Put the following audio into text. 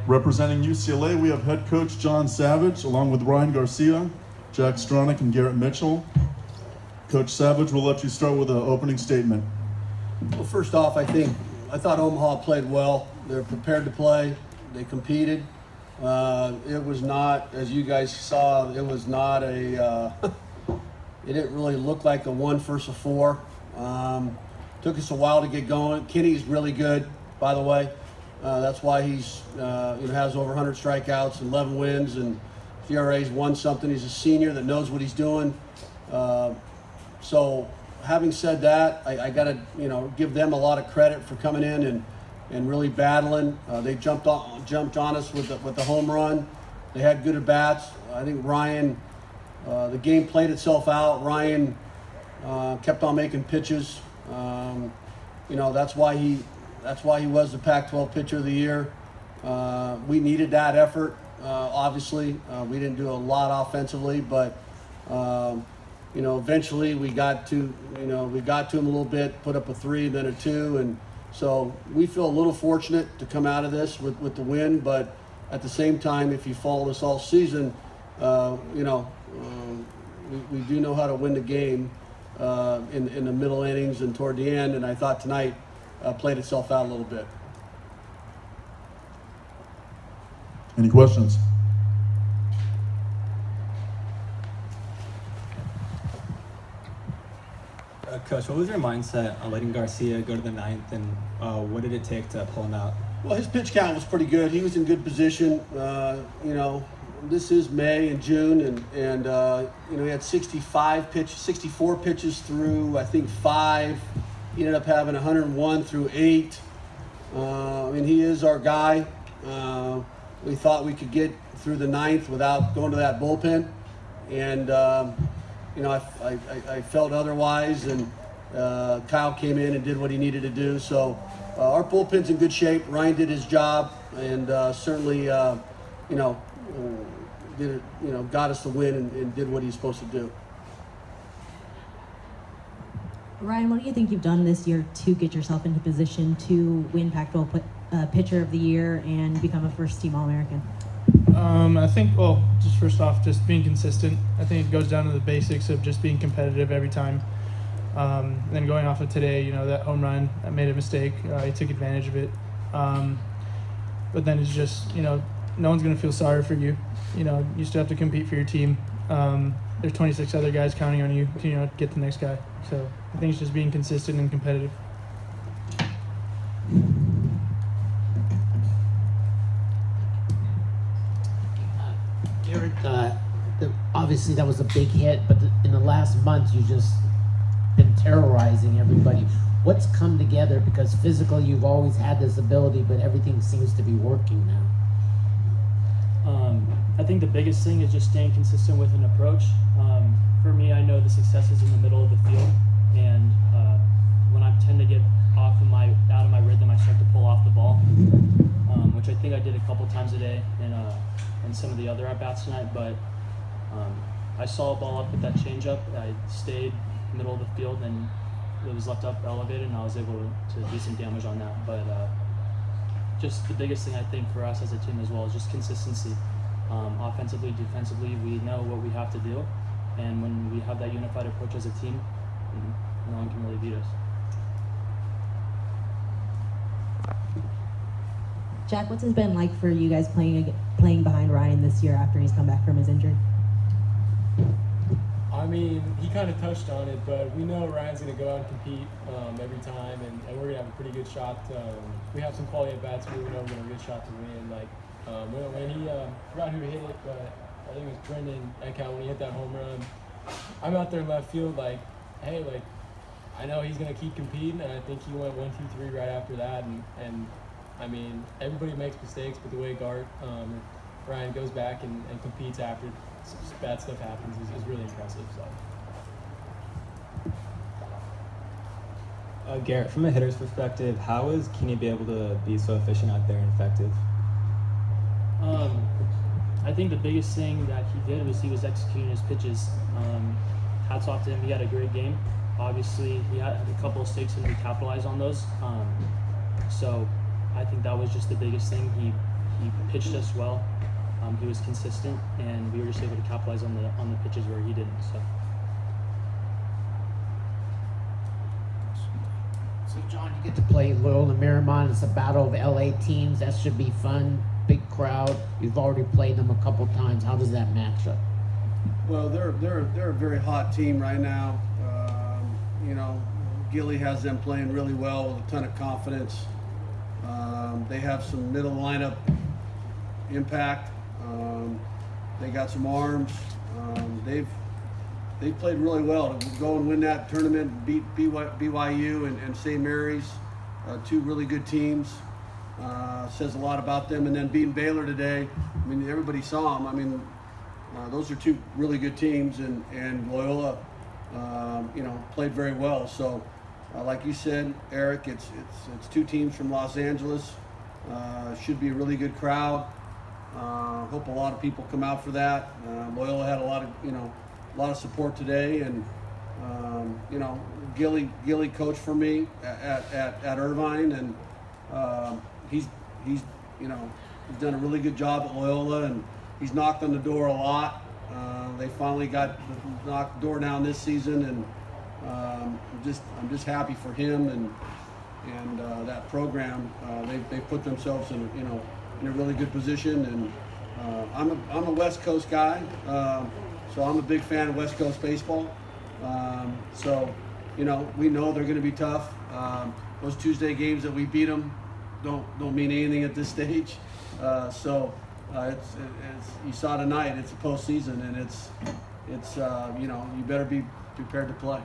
Representing UCLA, we have head coach John Savage, along with Ryan Garcia, Jack Stronach, and Garrett Mitchell. Coach Savage, we'll let you start with an opening statement. Well, first off, I thought Omaha played well. They're prepared to play. They competed. It was not, as you guys saw, it was not a, it didn't really look like a 1 versus 4. Took us a while to get going. Kenny's really good, by the way. That's why he's has over 100 strikeouts and 11 wins, and CRA's won something. He's a senior that knows what he's doing. So having said that, I got to give them a lot of credit for coming in and really battling. They jumped on us with the home run. They had good at bats. I think Ryan, the game played itself out. Ryan kept on making pitches. That's why he was the Pac-12 Pitcher of the Year. We needed that effort. Obviously, we didn't do a lot offensively, but eventually we got to him a little bit, put up a 3, then a 2, and so we feel a little fortunate to come out of this with the win. But at the same time, if you follow us all season, we do know how to win the game in the middle innings and toward the end. And I thought tonight played itself out a little bit. Any questions? Coach, what was your mindset on letting Garcia go to the 9th, and what did it take to pull him out? Well, his pitch count was pretty good. He was in good position. This is May and June, and he had 64 pitches through, I think, 5. He ended up having 101 through 8. He is our guy. We thought we could get through the 9th without going to that bullpen, and I felt otherwise, and Kyle came in and did what he needed to do. So our bullpen's in good shape. Ryan did his job, and certainly, got us the win and did what he's supposed to do. Ryan, what do you think you've done this year to get yourself into position to win Pac-12 Pitcher of the Year and become a first-team All-American? I think, just first off, just being consistent. I think it goes down to the basics of just being competitive every time. Then going off of today, that home run, I made a mistake. I took advantage of it. But then it's just, no one's going to feel sorry for you. You still have to compete for your team. There's 26 other guys counting on you to, get the next guy. So I think it's just being consistent and competitive. Garrett, obviously that was a big hit, but in the last month you just been terrorizing everybody. What's come together? Because physically you've always had this ability, but everything seems to be working now. I think the biggest thing is just staying consistent with an approach. For me, I know the success is in the middle of the field, and when I tend to get out of my rhythm, I start to pull off the ball, which I think I did a couple times a day in some of the other at-bats tonight. But I saw a ball up with that changeup. I stayed middle of the field, and it was left up elevated, and I was able to do some damage on that. But just the biggest thing I think for us as a team as well is just consistency. Offensively, defensively, we know what we have to do, and when we have that unified approach as a team, no one can really beat us. Jack, what's it been like for you guys playing behind Ryan this year after he's come back from his injury? He kind of touched on it, but we know Ryan's going to go out and compete every time, and we're going to have a pretty good shot. We have some quality at bats, but we know we're going to have a good shot to win. When he, I forgot who hit it, but I think it was Brendan Eckhout when he hit that home run. I'm out there in left field I know he's going to keep competing, and I think he went 1, 2, 3 right after that. And everybody makes mistakes, but the way Ryan goes back and competes after bad stuff happens is really impressive. So. Garrett, from a hitter's perspective, how is Kenny be able to be so efficient out there and effective? I think the biggest thing that he did was he was executing his pitches. Hats off to him. He had a great game. Obviously, he had a couple of mistakes and we capitalized on those. So I think that was just the biggest thing. He he pitched us well. He was consistent, and we were just able to capitalize on the pitches where he didn't. So John, you get to play Loyola Marymount. It's a battle of LA teams. That should be fun. Big crowd. You've already played them a couple times. How does that match up? Well, they're a very hot team right now. You know, Gilly has them playing really well with a ton of confidence. They have some middle lineup impact. They got some arms. They've played really well to go and win that tournament, beat BYU and St. Mary's, two really good teams. Says a lot about them. And then beating Baylor today, I mean, everybody saw them. I mean, those are two really good teams, and Loyola, you know, played very well. So, like you said, Eric, it's two teams from Los Angeles. Should be a really good crowd. Hope a lot of people come out for that. Loyola had a lot of support today, and you know, Gilly coached for me at Irvine, and he's you know, he's done a really good job at Loyola, and he's knocked on the door a lot. They finally knocked the door down this season, and I'm just happy for him and that program. They put themselves in a really good position, and I'm a West Coast guy, so I'm a big fan of West Coast baseball. So, you know, we know they're going to be tough. Those Tuesday games that we beat them don't mean anything at this stage. So it's you saw tonight. It's a postseason, and it's you know, you better be prepared to play.